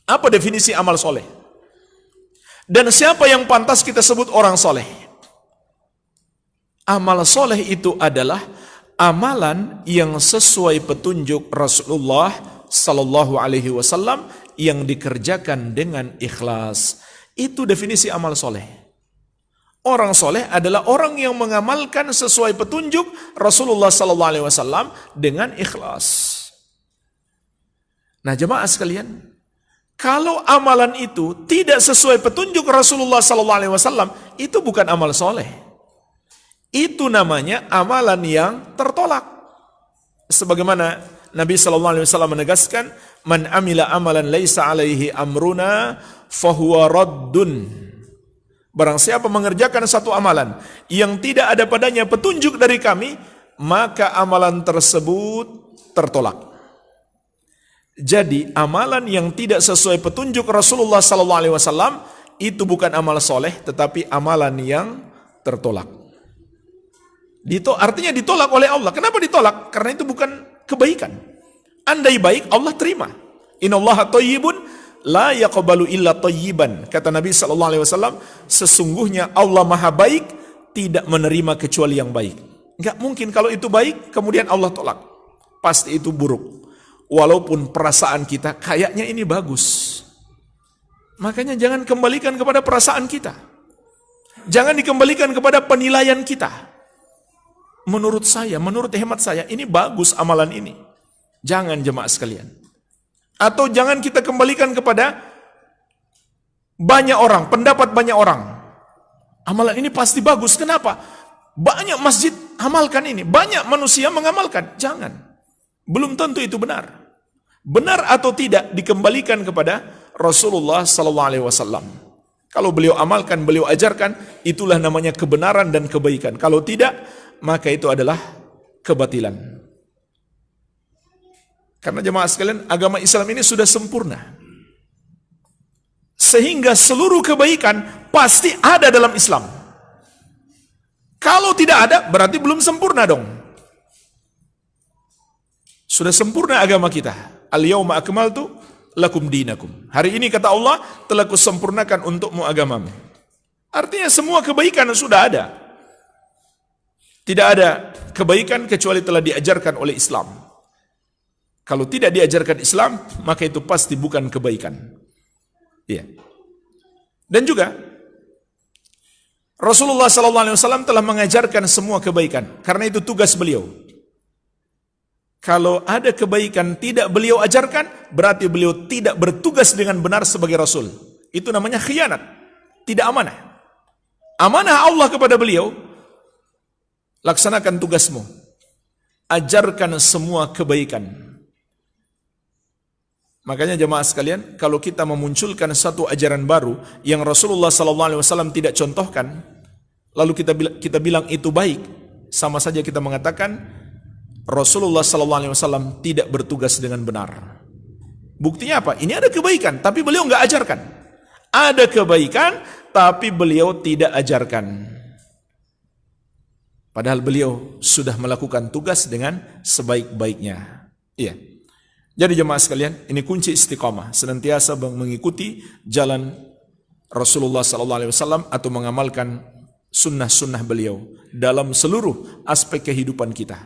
Apa definisi amal soleh? Dan siapa yang pantas kita sebut orang soleh? Amal soleh itu adalah amalan yang sesuai petunjuk Rasulullah Sallallahu Alaihi Wasallam yang dikerjakan dengan ikhlas. Itu definisi amal soleh. Orang soleh adalah orang yang mengamalkan sesuai petunjuk Rasulullah Sallallahu Alaihi Wasallam dengan ikhlas. Nah, jemaah sekalian, kalau amalan itu tidak sesuai petunjuk Rasulullah Sallallahu Alaihi Wasallam, itu bukan amal soleh. Itu namanya amalan yang tertolak. Sebagaimana Nabi Sallallahu Alaihi Wasallam menegaskan, "Man amila amalan laisa alaihi amruna, fahuwa raddun." Barang siapa mengerjakan satu amalan yang tidak ada padanya petunjuk dari kami, maka amalan tersebut tertolak. Jadi amalan yang tidak sesuai petunjuk Rasulullah Sallallahu Alaihi Wasallam itu bukan amal soleh, tetapi amalan yang tertolak. Artinya ditolak oleh Allah. Kenapa ditolak? Karena itu bukan kebaikan. Andai baik, Allah terima. Innallaha thayyibun la yaqbalu illa thayyiban. Kata Nabi sallallahu alaihi wasallam, sesungguhnya Allah Maha baik, tidak menerima kecuali yang baik. Enggak mungkin kalau itu baik kemudian Allah tolak. Pasti itu buruk. Walaupun perasaan kita kayaknya ini bagus. Makanya jangan kembalikan kepada perasaan kita. Jangan dikembalikan kepada penilaian kita. Menurut saya, menurut hemat saya, ini bagus amalan ini. Jangan, jemaah sekalian. Atau jangan kita kembalikan kepada banyak orang, pendapat banyak orang. Amalan ini pasti bagus. Kenapa? Banyak masjid amalkan ini, banyak manusia mengamalkan. Jangan. Belum tentu itu benar. Benar atau tidak dikembalikan kepada Rasulullah sallallahu alaihi wasallam. Kalau beliau amalkan, beliau ajarkan, itulah namanya kebenaran dan kebaikan. Kalau tidak, maka itu adalah kebatilan. Karena jemaah sekalian, agama Islam ini sudah sempurna. Sehingga seluruh kebaikan pasti ada dalam Islam. Kalau tidak ada, berarti belum sempurna dong. Sudah sempurna agama kita. Al-yawma akmaltu lakum dinakum. Hari ini kata Allah, telah kusempurnakan untukmu agamamu. Artinya semua kebaikan sudah ada. Tidak ada kebaikan kecuali telah diajarkan oleh Islam. Kalau tidak diajarkan Islam, maka itu pasti bukan kebaikan. Iya. Dan juga Rasulullah SAW telah mengajarkan semua kebaikan. Karena itu tugas beliau. Kalau ada kebaikan tidak beliau ajarkan, berarti beliau tidak bertugas dengan benar sebagai Rasul. Itu namanya khianat. Tidak amanah. Amanah Allah kepada beliau, laksanakan tugasmu. Ajarkan semua kebaikan. Makanya jemaah sekalian, kalau kita memunculkan satu ajaran baru yang Rasulullah SAW tidak contohkan, lalu kita bilang itu baik, sama saja kita mengatakan Rasulullah SAW tidak bertugas dengan benar. Buktinya apa? Ini ada kebaikan, tapi beliau nggak ajarkan. Ada kebaikan, tapi beliau tidak ajarkan. Padahal beliau sudah melakukan tugas dengan sebaik-baiknya. Iya. Jadi jemaah sekalian, ini kunci istiqamah, senantiasa mengikuti jalan Rasulullah SAW atau mengamalkan sunnah-sunnah beliau dalam seluruh aspek kehidupan kita.